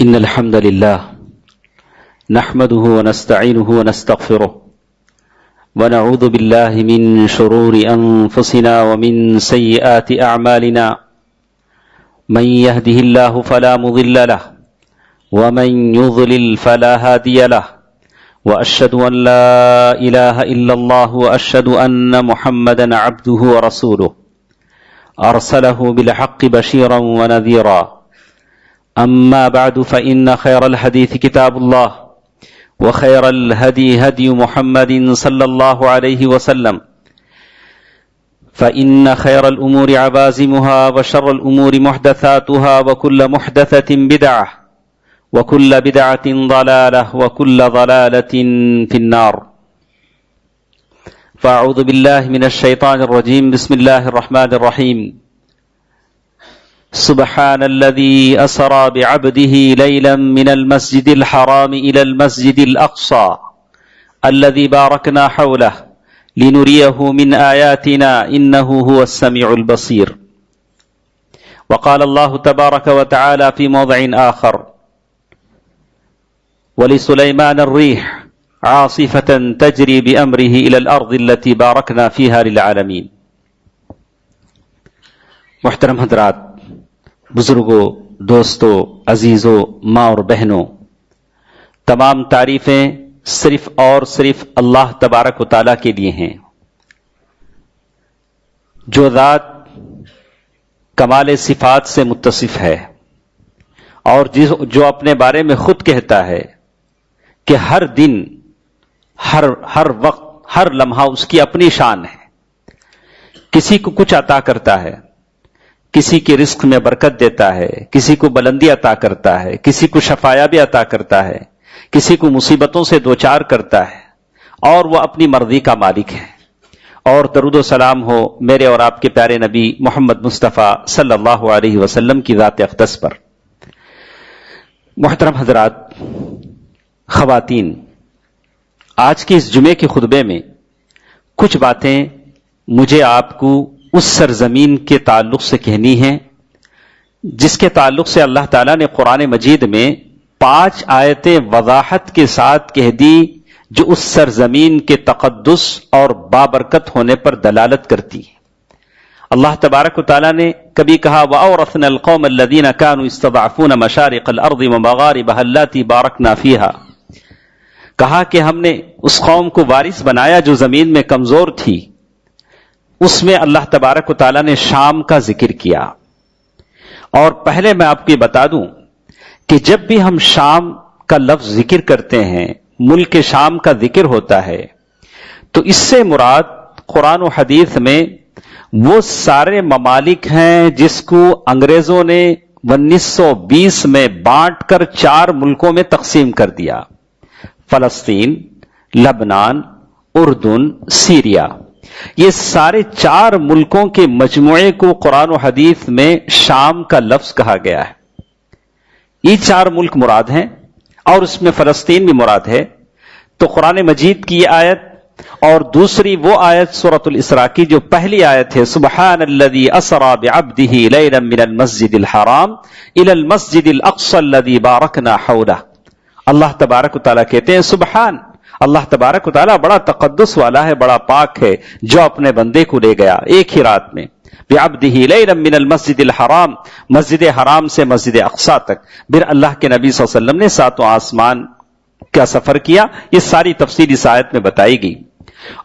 إن الحمد لله نحمده ونستعينه ونستغفره ونعوذ بالله من شرور أنفسنا ومن سيئات أعمالنا من يهده الله فلا مضل له ومن يضلل فلا هادي له وأشهد أن لا إله إلا الله وأشهد أن محمدا عبده ورسوله أرسله بالحق بشيرا ونذيرا أما بعد فإن خير الحديث كتاب الله وخير الهدي هدي محمد صلى الله عليه وسلم فإن خير الأمور عبازمها وشر الأمور محدثاتها وكل محدثة بدعة وكل بدعة ضلالة وكل ضلالة في النار فأعوذ بالله من الشيطان الرجيم بسم الله الرحمن الرحيم سبحان الذي أسرى بعبده ليلا من المسجد الحرام إلى المسجد الأقصى الذي باركنا حوله لنريه من آياتنا إنه هو السميع البصير. وقال الله تبارك وتعالى في موضع آخر ولسليمان الريح عاصفة تجري بأمره إلى الأرض التي باركنا فيها للعالمين. محترم حضرات، بزرگوں، دوستوں، عزیزوں، ماں اور بہنوں، تمام تعریفیں صرف اور صرف اللہ تبارک و تعالیٰ کے لیے ہیں، جو ذات کمال صفات سے متصف ہے اور جو اپنے بارے میں خود کہتا ہے کہ ہر دن، ہر وقت، ہر لمحہ اس کی اپنی شان ہے. کسی کو کچھ عطا کرتا ہے، کسی کے رزق میں برکت دیتا ہے، کسی کو بلندی عطا کرتا ہے، کسی کو شفایابی عطا کرتا ہے، کسی کو مصیبتوں سے دوچار کرتا ہے، اور وہ اپنی مرضی کا مالک ہے. اور درود و سلام ہو میرے اور آپ کے پیارے نبی محمد مصطفیٰ صلی اللہ علیہ وسلم کی ذات اقدس پر. محترم حضرات، خواتین، آج کے اس جمعے کے خطبے میں کچھ باتیں مجھے آپ کو اس سرزمین کے تعلق سے کہنی ہے جس کے تعلق سے اللہ تعالیٰ نے قرآن مجید میں 5 آیتیں وضاحت کے ساتھ کہہ دی جو اس سرزمین کے تقدس اور بابرکت ہونے پر دلالت کرتی ہے. اللہ تبارک و تعالیٰ نے کبھی کہا وَأَوْرَثْنَا الْقَوْمَ الَّذِينَ كَانُوا يَسْتَضْعَفُونَ مَشَارِقَ الْأَرْضِ وَمَغَارِبَهَا اللَّاتِي بَارَكْنَا فِيهَا، کہا کہ ہم نے اس قوم کو وارث بنایا جو زمین میں کمزور تھی. اس میں اللہ تبارک و تعالیٰ نے شام کا ذکر کیا. اور پہلے میں آپ کو بتا دوں کہ جب بھی ہم شام کا لفظ ذکر کرتے ہیں، ملک شام کا ذکر ہوتا ہے، تو اس سے مراد قرآن و حدیث میں وہ سارے ممالک ہیں جس کو انگریزوں نے 1920 میں بانٹ کر 4 ملکوں میں تقسیم کر دیا: فلسطین، لبنان، اردن، سیریا. یہ سارے 4 ملکوں کے مجموعے کو قرآن و حدیث میں شام کا لفظ کہا گیا ہے. یہ 4 ملک مراد ہیں اور اس میں فلسطین بھی مراد ہے. تو قرآن مجید کی یہ آیت اور دوسری وہ آیت سورۃ الاسراء کی جو پہلی آیت ہے سبحان الذی اسری بعبدہ لیلا من المسجد الحرام الی المسجد الاقصی الذی بارکنا حولہ. اللہ تبارک و تعالیٰ کہتے ہیں سبحان، اللہ تبارک و تعالیٰ بڑا تقدس والا ہے، بڑا پاک ہے، جو اپنے بندے کو لے گیا ایک ہی رات میں بعبدہ لیلا من المسجد الحرام، مسجد حرام سے مسجد اقصی تک. پھر اللہ کے نبی صلی اللہ علیہ وسلم نے 7 آسمان کا سفر کیا. یہ ساری تفصیل اس آیت میں بتائی گئی.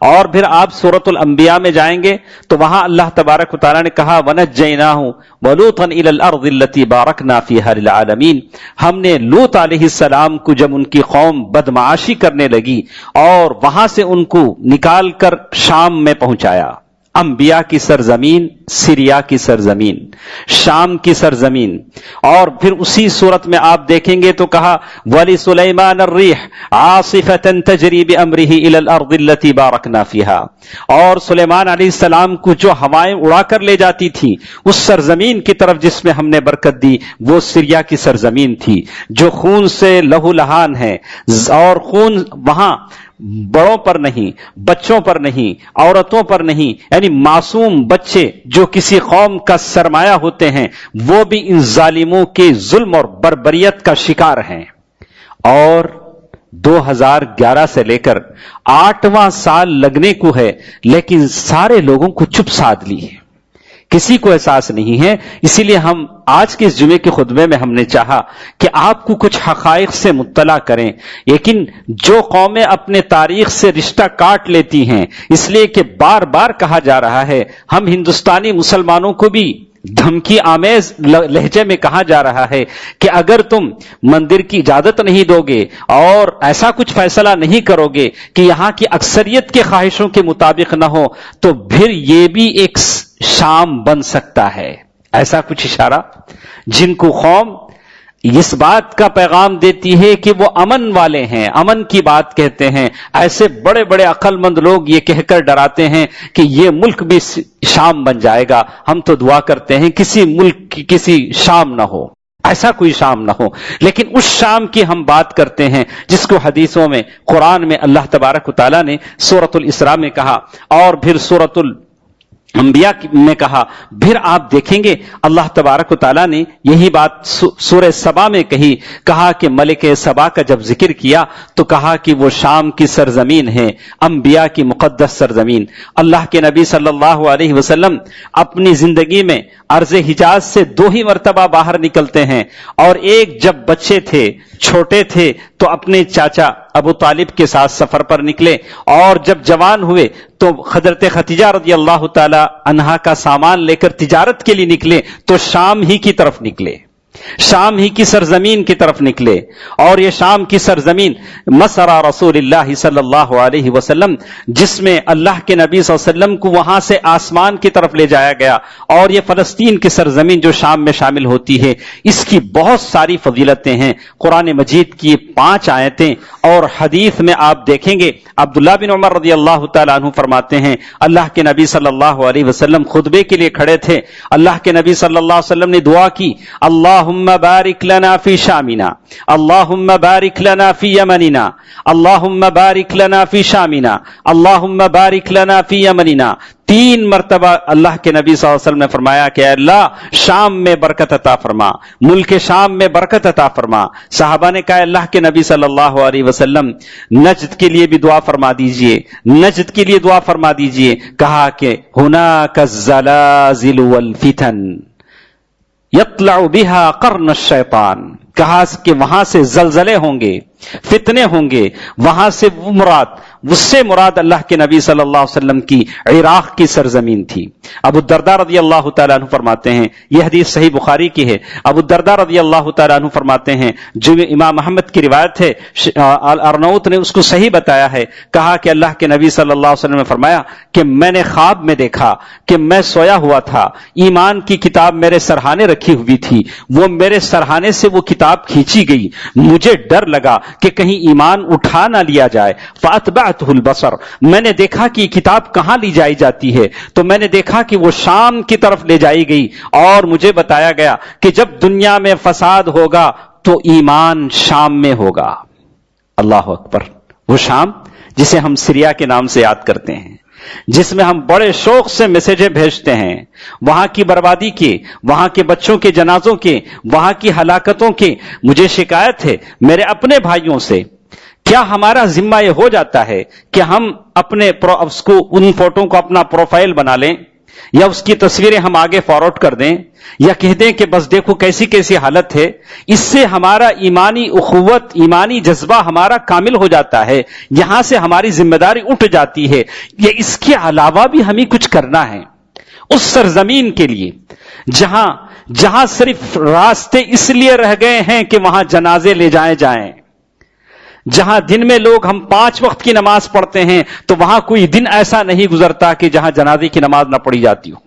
اور پھر آپ سورۃ الانبیاء میں جائیں گے تو وہاں اللہ تبارک و تعالیٰ نے کہا وَنَجَّيْنَاهُ وَلُوطًا إِلَى الْأَرْضِ الَّتِي بَارَكْنَا فِيهَا لِلْعَالَمِينَ. ہم نے لوط علیہ السلام کو جب ان کی قوم بدمعاشی کرنے لگی اور وہاں سے ان کو نکال کر شام میں پہنچایا. انبیاء کی سرزمین، سیریا کی سرزمین، شام کی سرزمین. اور پھر اسی صورت میں آپ دیکھیں گے تو کہا وَلِسُلَيْمَانَ الرِّيحَ عَاصِفَةً تَجْرِي بِأَمْرِهِ إِلَى الْأَرْضِ الَّتِي بَارَكْنَا فِيهَا. اور سلیمان علیہ السلام کو جو ہوائیں اڑا کر لے جاتی تھی اس سرزمین کی طرف جس میں ہم نے برکت دی، وہ سیریا کی سرزمین تھی جو خون سے لہو لہان ہے. اور خون وہاں بڑوں پر نہیں، بچوں پر نہیں، عورتوں پر نہیں، یعنی معصوم بچے جو کسی قوم کا سرمایہ ہوتے ہیں وہ بھی ان ظالموں کے ظلم اور بربریت کا شکار ہیں. اور 2011 سے لے کر 8واں سال لگنے کو ہے لیکن سارے لوگوں کو چپ سادھ لی ہے, کسی کو احساس نہیں ہے. اسی لیے ہم آج کے اس جمعے کے خطبے میں ہم نے چاہا کہ آپ کو کچھ حقائق سے مطلع کریں. لیکن جو قومیں اپنے تاریخ سے رشتہ کاٹ لیتی ہیں, اس لیے کہ بار بار کہا جا رہا ہے, ہم ہندوستانی مسلمانوں کو بھی دھمکی آمیز لہجے میں کہا جا رہا ہے کہ اگر تم مندر کی اجازت نہیں دو گے اور ایسا کچھ فیصلہ نہیں کرو گے کہ یہاں کی اکثریت کے خواہشوں کے مطابق نہ ہو تو پھر یہ بھی ایک شام بن سکتا ہے. ایسا کچھ اشارہ جن کو قوم اس بات کا پیغام دیتی ہے کہ وہ امن والے ہیں, امن کی بات کہتے ہیں. ایسے بڑے بڑے عقل مند لوگ یہ کہہ کر ڈراتے ہیں کہ یہ ملک بھی شام بن جائے گا. ہم تو دعا کرتے ہیں کسی ملک کی کسی شام نہ ہو, ایسا کوئی شام نہ ہو. لیکن اس شام کی ہم بات کرتے ہیں جس کو حدیثوں میں, قرآن میں اللہ تبارک و تعالیٰ نے سورۃ الاسراء میں کہا اور پھر سورۃ انبیاء میں کہا. پھر آپ دیکھیں گے اللہ تبارک و تعالیٰ نے یہی بات سورہ سبا میں کہا کہ ملک سبا کا جب ذکر کیا تو کہا کہ وہ شام کی سرزمین ہے, انبیاء کی مقدس سرزمین. اللہ کے نبی صلی اللہ علیہ وسلم اپنی زندگی میں ارض حجاز سے 2 ہی مرتبہ باہر نکلتے ہیں, اور ایک جب بچے تھے, چھوٹے تھے تو اپنے چاچا ابو طالب کے ساتھ سفر پر نکلے, اور جب جوان ہوئے تو حضرت خدیجہ رضی اللہ تعالی عنہا کا سامان لے کر تجارت کے لیے نکلے تو شام ہی کی طرف نکلے, شام ہی کی سرزمین کی طرف نکلے. اور یہ شام کی سرزمین مسرا رسول اللہ صلی اللہ علیہ وسلم, جس میں اللہ کے نبی صلی اللہ علیہ وسلم کو وہاں سے آسمان کی طرف لے جایا گیا. اور یہ فلسطین کی سرزمین جو شام میں شامل ہوتی ہے, اس کی بہت ساری فضیلتیں ہیں. قرآن مجید کی 5 آیتیں اور حدیث میں آپ دیکھیں گے عبداللہ بن عمر رضی اللہ تعالیٰ عنہ فرماتے ہیں اللہ کے نبی صلی اللہ علیہ وسلم خطبے کے لیے کھڑے تھے. اللہ کے نبی صلی اللہ علیہ وسلم نے دعا کی, اللہم بارک لنا فی شامنا, اللہم بارک لنا فی یمننا, اللہم بارک لنا فی شامنا, اللہم بارک لنا فی یمننا. 3 مرتبہ اللہ کے نبی صلی اللہ علیہ وسلم نے فرمایا کہ اے اللہ شام میں برکت عطا فرما, ملک شام میں برکت عطا فرما. صحابہ نے کہا اللہ کے نبی صلی اللہ علیہ وسلم نجد کے لیے بھی دعا فرما دیجئے, نجد کے لیے دعا فرما دیجئے. کہا کہ ہناک الزلازل والفتن یطلع بها قرن الشیطان, کہا کہ وہاں سے زلزلے ہوں گے, فتنے ہوں گے, وہاں سے اس سے مراد اللہ کے نبی صلی اللہ علیہ وسلم کی عراق کی سرزمین تھی. ابو الدرداء رضی اللہ تعالیٰ عنہ فرماتے ہیں, یہ حدیث صحیح بخاری کی ہے, ابو الدرداء رضی اللہ تعالیٰ عنہ فرماتے ہیں, جو امام احمد کی روایت ہے, ارنوت نے اس کو صحیح بتایا ہے, کہا کہ اللہ کے نبی صلی اللہ علیہ وسلم نے فرمایا کہ میں نے خواب میں دیکھا کہ میں سویا ہوا تھا, ایمان کی کتاب میرے سرہانے رکھی ہوئی تھی, وہ میرے سرہانے سے وہ کتاب کھینچی گئی, مجھے ڈر لگا کہ کہیں ایمان اٹھا نہ لیا جائے. فاتبعته البصر, میں نے دیکھا کہ یہ کتاب کہاں لی جائی جاتی ہے, تو میں نے دیکھا کہ وہ شام کی طرف لے جائی گئی, اور مجھے بتایا گیا کہ جب دنیا میں فساد ہوگا تو ایمان شام میں ہوگا. اللہ اکبر. وہ شام جسے ہم سیریا کے نام سے یاد کرتے ہیں, جس میں ہم بڑے شوق سے میسیجیں بھیجتے ہیں, وہاں کی بربادی کے, وہاں کے بچوں کے جنازوں کے, وہاں کی ہلاکتوں کے. مجھے شکایت ہے میرے اپنے بھائیوں سے, کیا ہمارا ذمہ یہ ہو جاتا ہے کہ ہم اپنے اس کو ان فوٹو کو اپنا پروفائل بنا لیں, یا اس کی تصویریں ہم آگے فارورڈ کر دیں, یا کہہ دیں کہ بس دیکھو کیسی کیسی حالت ہے. اس سے ہمارا ایمانی اخوت, ایمانی جذبہ ہمارا کامل ہو جاتا ہے, یہاں سے ہماری ذمہ داری اٹھ جاتی ہے. یہ اس کے علاوہ بھی ہمیں کچھ کرنا ہے اس سرزمین کے لیے جہاں صرف راستے اس لیے رہ گئے ہیں کہ وہاں جنازے لے جائیں, جہاں دن میں لوگ ہم 5 وقت کی نماز پڑھتے ہیں تو وہاں کوئی دن ایسا نہیں گزرتا کہ جہاں جنازے کی نماز نہ پڑھی جاتی ہو,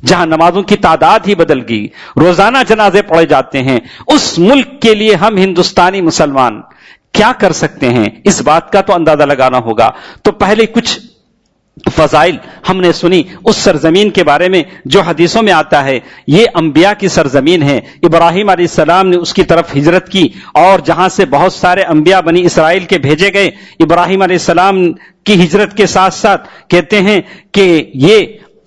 جہاں نمازوں کی تعداد ہی بدل گئی, روزانہ جنازے پڑھے جاتے ہیں. اس ملک کے لیے ہم ہندوستانی مسلمان کیا کر سکتے ہیں, اس بات کا تو اندازہ لگانا ہوگا. تو پہلے کچھ فضائل ہم نے سنی اس سرزمین کے بارے میں جو حدیثوں میں آتا ہے. یہ انبیاء کی سرزمین ہے. ابراہیم علیہ السلام نے اس کی طرف ہجرت کی, اور جہاں سے بہت سارے انبیاء بنی اسرائیل کے بھیجے گئے. ابراہیم علیہ السلام کی ہجرت کے ساتھ ساتھ کہتے ہیں کہ یہ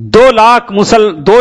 2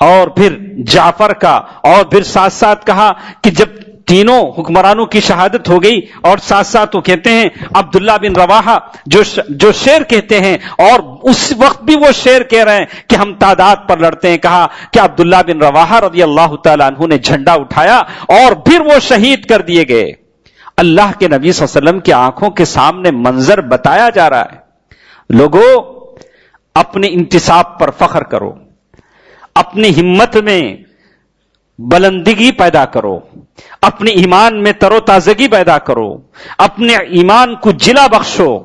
اور پھر جعفر کا، اور پھر ساتھ ساتھ کہا کہ جب تینوں حکمرانوں کی شہادت ہو گئی اور ساتھ ساتھ وہ کہتے ہیں عبداللہ بن رواحہ جو شعر کہتے ہیں، اور اس وقت بھی وہ شعر کہہ رہے ہیں کہ ہم تعداد پر لڑتے ہیں، کہا کہ عبداللہ بن رواحہ رضی اللہ تعالیٰ عنہ نے جھنڈا اٹھایا اور پھر وہ شہید کر دیے گئے۔ اللہ کے نبی صلی اللہ علیہ وسلم کی آنکھوں کے سامنے منظر بتایا جا رہا ہے۔ لوگوں، اپنے انتصاب پر فخر کرو، اپنی ہمت میں بلندگی پیدا کرو، اپنے ایمان میں تر و تازگی پیدا کرو، اپنے ایمان کو جلا بخشو۔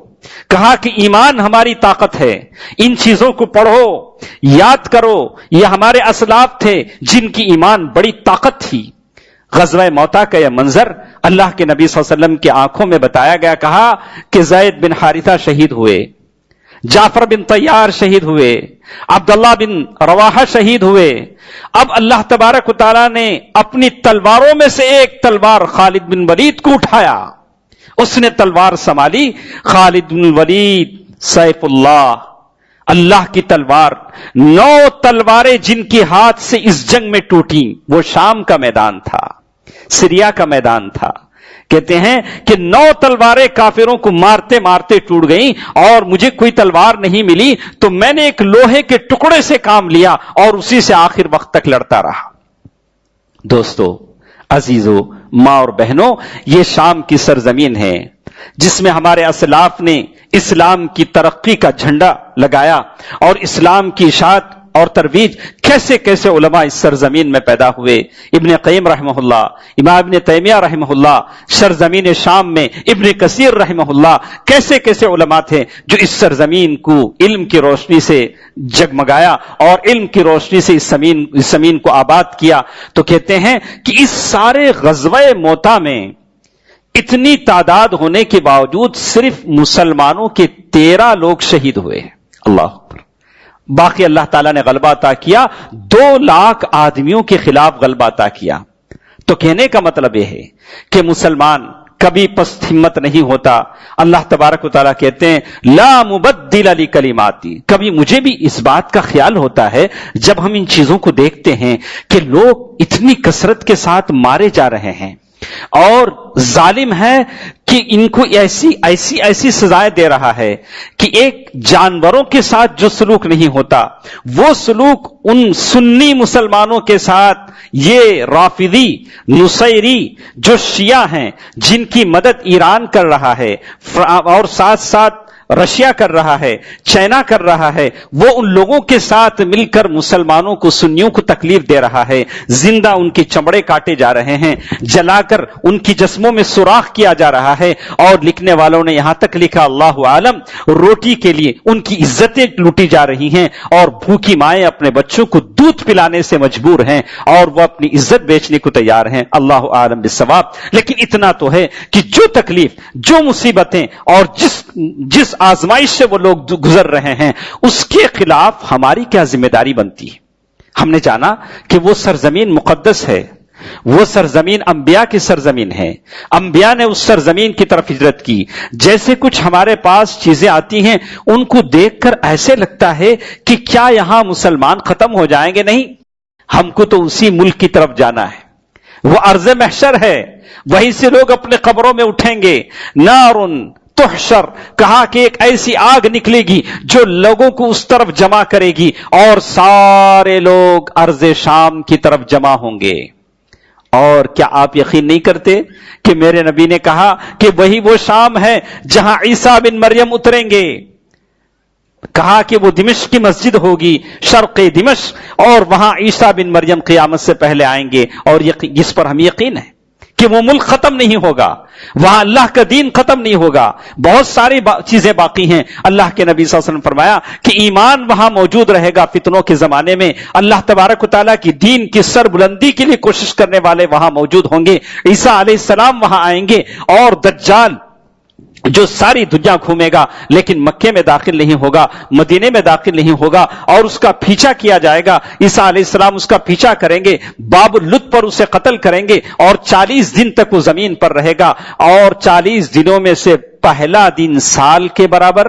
کہا کہ ایمان ہماری طاقت ہے، ان چیزوں کو پڑھو، یاد کرو، یہ ہمارے اسلاف تھے جن کی ایمان بڑی طاقت تھی۔ غزوہ موتا کا یہ منظر اللہ کے نبی صلی اللہ علیہ وسلم کی آنکھوں میں بتایا گیا۔ کہا کہ زید بن حارثہ شہید ہوئے، جعفر بن طیار شہید ہوئے، عبداللہ بن رواحہ شہید ہوئے۔ اب اللہ تبارک و تعالیٰ نے اپنی تلواروں میں سے ایک تلوار خالد بن ولید کو اٹھایا، اس نے تلوار سنبھالی۔ خالد بن ولید سیف اللہ، اللہ کی تلوار، 9 تلواریں جن کی ہاتھ سے اس جنگ میں ٹوٹی۔ وہ شام کا میدان تھا، سریا کا میدان تھا۔ کہتے ہیں کہ 9 تلواریں کافروں کو مارتے مارتے ٹوٹ گئیں اور مجھے کوئی تلوار نہیں ملی، تو میں نے ایک لوہے کے ٹکڑے سے کام لیا اور اسی سے آخر وقت تک لڑتا رہا۔ دوستو، عزیزو، ماں اور بہنوں، یہ شام کی سرزمین ہے جس میں ہمارے اسلاف نے اسلام کی ترقی کا جھنڈا لگایا، اور اسلام کی اشاعت اور ترویج کیسے کیسے علماء اس سرزمین میں پیدا ہوئے۔ ابن قیم رحمہ اللہ، امام ابن تیمیہ رحمہ اللہ، سرزمین شام میں ابن کثیر رحمہ اللہ، کیسے کیسے علماء تھے جو اس سرزمین کو علم کی روشنی سے جگمگایا اور علم کی روشنی سے اس زمین کو آباد کیا۔ تو کہتے ہیں کہ اس سارے غزوہ موتا میں اتنی تعداد ہونے کے باوجود صرف مسلمانوں کے 13 لوگ شہید ہوئے۔ اللہ اکبر۔ باقی اللہ تعالیٰ نے غلبہ عطا کیا، 2 لاکھ آدمیوں کے خلاف غلبہ عطا کیا۔ تو کہنے کا مطلب یہ ہے کہ مسلمان کبھی پست ہمت نہیں ہوتا۔ اللہ تبارک و تعالیٰ کہتے ہیں لا مبدل لکلماتی۔ کبھی مجھے بھی اس بات کا خیال ہوتا ہے جب ہم ان چیزوں کو دیکھتے ہیں کہ لوگ اتنی کثرت کے ساتھ مارے جا رہے ہیں، اور ظالم ہے کہ ان کو ایسی سزائیں دے رہا ہے کہ ایک جانوروں کے ساتھ جو سلوک نہیں ہوتا، وہ سلوک ان سنی مسلمانوں کے ساتھ یہ رافضی نصیری جو شیعہ ہیں، جن کی مدد ایران کر رہا ہے اور ساتھ ساتھ رشیا کر رہا ہے، چائنا کر رہا ہے، وہ ان لوگوں کے ساتھ مل کر مسلمانوں کو، سنیوں کو تکلیف دے رہا ہے۔ زندہ ان کے چمڑے کاٹے جا رہے ہیں، جلا کر ان کی جسموں میں سوراخ کیا جا رہا ہے، اور لکھنے والوں نے یہاں تک لکھا اللہ عالم، روٹی کے لیے ان کی عزتیں لوٹی جا رہی ہیں، اور بھوکی مائیں اپنے بچوں کو دودھ پلانے سے مجبور ہیں، اور وہ اپنی عزت بیچنے کو تیار ہیں۔ اللہ عالم بالصواب۔ لیکن اتنا تو ہے کہ جو تکلیف، جو مصیبتیں اور جس آزمائش سے وہ لوگ گزر رہے ہیں، اس کے خلاف ہماری کیا ذمہ داری بنتی ہے؟ ہم نے جانا کہ وہ سرزمین مقدس ہے، وہ سرزمین انبیاء کی سرزمین ہے، انبیاء نے اس سرزمین کی طرف ہجرت کی۔ جیسے کچھ ہمارے پاس چیزیں آتی ہیں، ان کو دیکھ کر ایسے لگتا ہے کہ کیا یہاں مسلمان ختم ہو جائیں گے؟ نہیں، ہم کو تو اسی ملک کی طرف جانا ہے، وہ ارض محشر ہے، وہیں سے لوگ اپنے قبروں میں اٹھیں گے۔ نارن تحشر، کہا کہ ایک ایسی آگ نکلے گی جو لوگوں کو اس طرف جمع کرے گی، اور سارے لوگ ارض شام کی طرف جمع ہوں گے۔ اور کیا آپ یقین نہیں کرتے کہ میرے نبی نے کہا کہ وہی وہ شام ہے جہاں عیسیٰ بن مریم اتریں گے؟ کہا کہ وہ دمشق کی مسجد ہوگی، شرق دمشق، اور وہاں عیسیٰ بن مریم قیامت سے پہلے آئیں گے، اور جس پر ہم یقین ہے کہ وہ ملک ختم نہیں ہوگا، وہاں اللہ کا دین ختم نہیں ہوگا، بہت ساری چیزیں باقی ہیں۔ اللہ کے نبی صلی اللہ علیہ وسلم نے فرمایا کہ ایمان وہاں موجود رہے گا فتنوں کے زمانے میں، اللہ تبارک و تعالیٰ کی دین کی سر بلندی کے لیے کوشش کرنے والے وہاں موجود ہوں گے، عیسیٰ علیہ السلام وہاں آئیں گے، اور دجال جو ساری دنیا گھومے گا لیکن مکے میں داخل نہیں ہوگا، مدینے میں داخل نہیں ہوگا، اور اس کا پیچھا کیا جائے گا۔ عیسیٰ علیہ السلام اس کا پیچھا کریں گے، باب اللط پر اسے قتل کریں گے، اور 40 دن تک وہ زمین پر رہے گا، اور 40 دنوں میں سے پہلا دن سال کے برابر،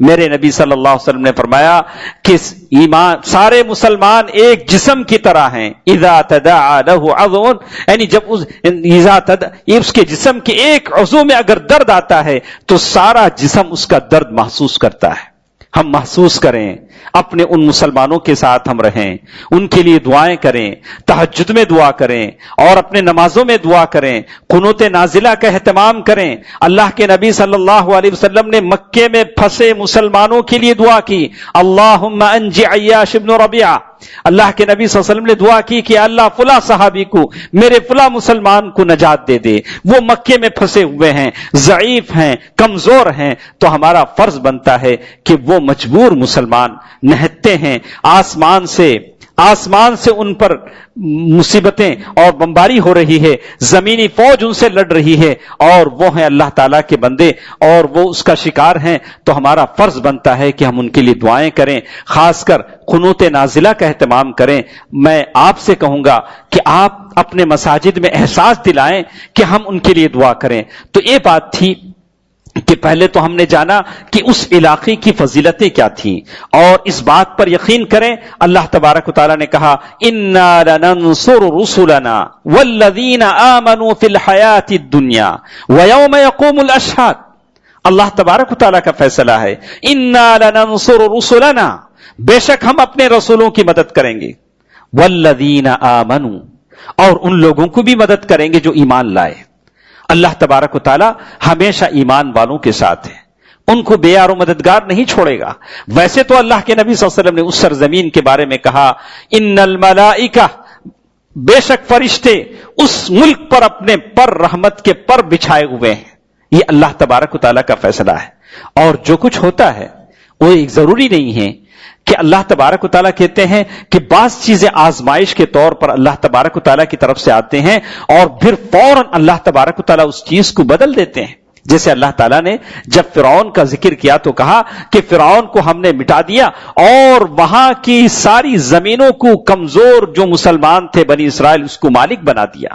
میرے نبی صلی اللہ علیہ وسلم نے فرمایا کہ ایمان سارے مسلمان ایک جسم کی طرح ہیں، اذا تداعى له عضو، یعنی جب اس کے جسم کے ایک عضو میں اگر درد آتا ہے تو سارا جسم اس کا درد محسوس کرتا ہے۔ ہم محسوس کریں، اپنے ان مسلمانوں کے ساتھ ہم رہیں، ان کے لیے دعائیں کریں، تہجد میں دعا کریں اور اپنے نمازوں میں دعا کریں، قنوت نازلہ کا اہتمام کریں۔ اللہ کے نبی صلی اللہ علیہ وسلم نے مکے میں پھنسے مسلمانوں کے لیے دعا کی، اللہم انجی عیاش ابن ربیعہ، اللہ کے نبی صلی اللہ علیہ وسلم نے دعا کی کہ اللہ فلاں صحابی کو، میرے فلاں مسلمان کو نجات دے دے، وہ مکے میں پھنسے ہوئے ہیں، ضعیف ہیں، کمزور ہیں، تو ہمارا فرض بنتا ہے کہ وہ مجبور مسلمان نہتے ہیں، آسمان سے ان پر مصیبتیں اور بمباری ہو رہی ہے، زمینی فوج ان سے لڑ رہی ہے اور وہ ہیں اللہ تعالیٰ کے بندے اور وہ اس کا شکار ہیں، تو ہمارا فرض بنتا ہے کہ ہم ان کے لیے دعائیں کریں، خاص کر قنوت نازلہ کا اہتمام کریں۔ میں آپ سے کہوں گا کہ آپ اپنے مساجد میں احساس دلائیں کہ ہم ان کے لیے دعا کریں۔ تو یہ بات تھی کہ پہلے تو ہم نے جانا کہ اس علاقے کی فضیلتیں کیا تھیں، اور اس بات پر یقین کریں، اللہ تبارک و تعالیٰ نے کہا اِنَّا لَنَنصُرُ رُسُلَنَا وَالَّذِينَ آمَنُوا فِي الْحَيَاةِ الدُّنْيَا وَيَوْمَ يَقُومُ الْأَشْهَادُ۔ اللہ تبارک و تعالیٰ کا فیصلہ ہے، اِنَّا لَنَنصُرُ رُسُلَنَا، بے شک ہم اپنے رسولوں کی مدد کریں گے، وَالَّذِينَ آمَنُوا، اور ان لوگوں کو بھی مدد کریں گے جو ایمان لائے۔ اللہ تبارک و تعالی ہمیشہ ایمان والوں کے ساتھ ہے، ان کو بے یار و مددگار نہیں چھوڑے گا۔ ویسے تو اللہ کے نبی صلی اللہ علیہ وسلم نے اس سرزمین کے بارے میں کہا ان الملائکہ، بے شک فرشتے اس ملک پر اپنے پر رحمت کے پر بچھائے ہوئے ہیں۔ یہ اللہ تبارک و تعالی کا فیصلہ ہے، اور جو کچھ ہوتا ہے وہ ایک ضروری نہیں ہے کہ اللہ تبارک و تعالیٰ کہتے ہیں کہ بعض چیزیں آزمائش کے طور پر اللہ تبارک و تعالیٰ کی طرف سے آتے ہیں اور پھر فوراً اللہ تبارک و تعالیٰ اس چیز کو بدل دیتے ہیں۔ جیسے اللہ تعالیٰ نے جب فرعون کا ذکر کیا تو کہا کہ فرعون کو ہم نے مٹا دیا اور وہاں کی ساری زمینوں کو کمزور جو مسلمان تھے بنی اسرائیل اس کو مالک بنا دیا۔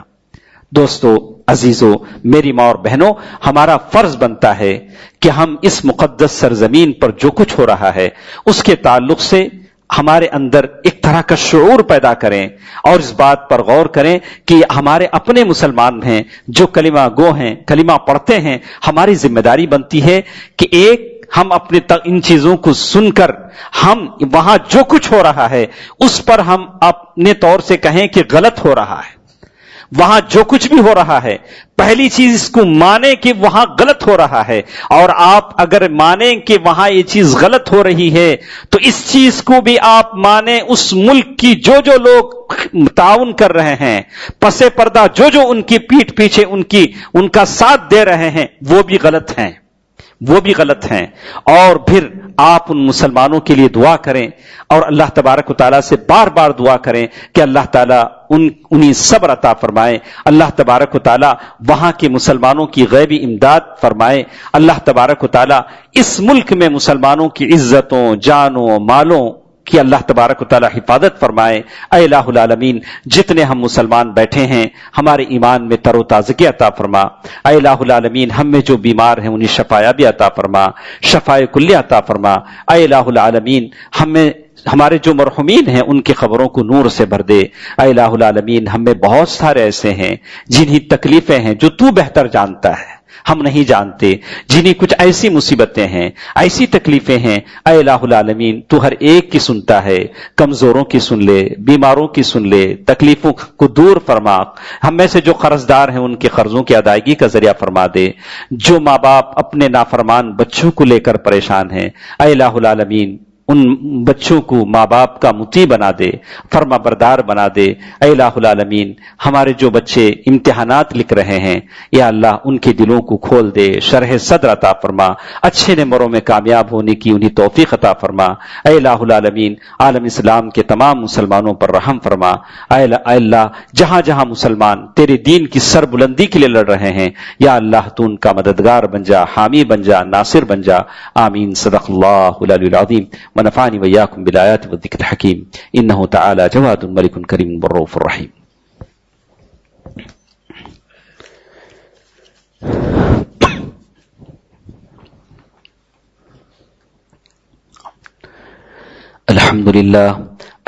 دوستو عزیزو، میری ماں اور بہنوں، ہمارا فرض بنتا ہے کہ ہم اس مقدس سرزمین پر جو کچھ ہو رہا ہے اس کے تعلق سے ہمارے اندر ایک طرح کا شعور پیدا کریں اور اس بات پر غور کریں کہ ہمارے اپنے مسلمان ہیں جو کلمہ گو ہیں، کلمہ پڑھتے ہیں، ہماری ذمہ داری بنتی ہے کہ ایک ہم اپنے ان چیزوں کو سن کر ہم وہاں جو کچھ ہو رہا ہے اس پر ہم اپنے طور سے کہیں کہ غلط ہو رہا ہے۔ وہاں جو کچھ بھی ہو رہا ہے پہلی چیز اس کو مانیں کہ وہاں غلط ہو رہا ہے، اور آپ اگر مانیں کہ وہاں یہ چیز غلط ہو رہی ہے تو اس چیز کو بھی آپ مانیں اس ملک کی جو لوگ تعاون کر رہے ہیں، پس پردہ جو ان کی پیٹھ پیچھے ان کا ساتھ دے رہے ہیں وہ بھی غلط ہیں، وہ بھی غلط ہیں۔ اور پھر آپ ان مسلمانوں کے لیے دعا کریں اور اللہ تبارک و تعالیٰ سے بار بار دعا کریں کہ اللہ تعالیٰ انہیں صبر عطا فرمائے، اللہ تبارک و تعالیٰ وہاں کے مسلمانوں کی غیبی امداد فرمائے، اللہ تبارک و تعالیٰ اس ملک میں مسلمانوں کی عزتوں، جانوں، مالوں کہ اللہ تبارک و تعالی حفاظت فرمائے۔ اے الہ العالمین، جتنے ہم مسلمان بیٹھے ہیں ہمارے ایمان میں تر و تازگی عطا فرما۔ اے الہ العالمین، ہم میں جو بیمار ہیں انہیں شفایابی عطا فرما، شفائے کلی عطا فرما۔ اے الہ العالمین، ہمارے جو مرحومین ہیں ان کی خبروں کو نور سے بھر دے۔ اے الہ العالمین، ہم میں بہت سارے ایسے ہیں جنہیں تکلیفیں ہیں جو تو بہتر جانتا ہے، ہم نہیں جانتے، جنہیں کچھ ایسی مصیبتیں ہیں، ایسی تکلیفیں ہیں۔ اے الہ العالمین، تو ہر ایک کی سنتا ہے، کمزوروں کی سن لے، بیماروں کی سن لے، تکلیفوں کو دور فرما۔ ہم میں سے جو قرض دار ہیں ان کے قرضوں کی ادائیگی کا ذریعہ فرما دے، جو ماں باپ اپنے نافرمان بچوں کو لے کر پریشان ہیں، اے الہ العالمین ان بچوں کو ماں باپ کا مطیع بنا دے، فرما بردار بنا دے۔ اے الہ العالمین، ہمارے جو بچے امتحانات لکھ رہے ہیں یا اللہ ان کے دلوں کو کھول دے، شرح صدر عطا فرما، اچھے نمبروں میں کامیاب ہونے کی انہیں توفیق عطا فرما۔ اے الہ العالمین، عالم اسلام کے تمام مسلمانوں پر رحم فرما۔ اے اللہ، جہاں جہاں مسلمان تیرے دین کی سر بلندی کے لیے لڑ رہے ہیں یا اللہ تو ان کا مددگار بن جا، حامی بن جا، ناصر بن جا۔ آمین۔ صدق اللہ العلی العظیم ونفعني وإياكم بالآيات والذكر الحكيم إنه تعالى جواد ملك كريم بالرؤوف الرحيم۔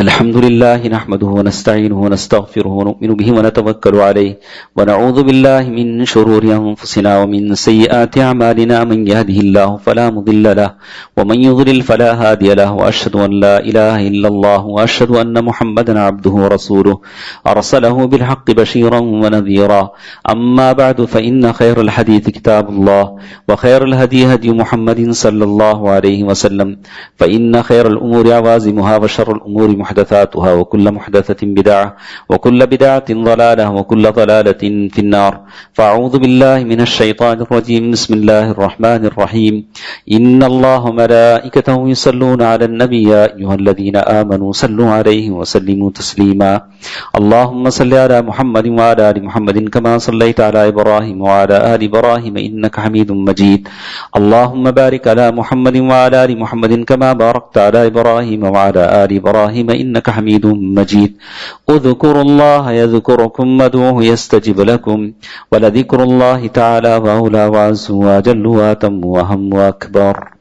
الحمد لله نحمده ونستعينه ونستغفره ونؤمن به ونتوكل عليه ونعوذ بالله من شرور أنفسنا ومن سيئات أعمالنا من يهده الله فلا مضل له ومن يضلل فلا هادي له وأشهد أن لا إله إلا الله وأشهد أن محمدا عبده ورسوله أرسله بالحق بشيرا ونذيرا أما بعد فإن خير الحديث كتاب الله وخير الهدي هدي محمد صلى الله عليه وسلم فإن خير الأمور عوازمها وشر الأمور محدثاتها وكل محدثة بدعة وكل بدعة ضلالة وكل ضلالة في النار فأعوذ بالله من الشيطان الرجيم بسم الله الرحمن الرحيم إن الله وملائكته يصلون على النبي يا أيها الذين آمنوا صلوا عليه وسلموا تسليما اللهم صل على محمد وعلى آل محمد كما صليت على إبراهيم وعلى آل إبراهيم إنك حميد مجيد اللهم بارك على محمد وعلى آل محمد كما باركت على إبراهيم وعلى آل إبراهيم إنك حميد مجيد اذكروا الله يذكركم وادعوه يستجب لكم ولذكر الله تعالى وأولى وعز وجل وأتم وأهم وأكبر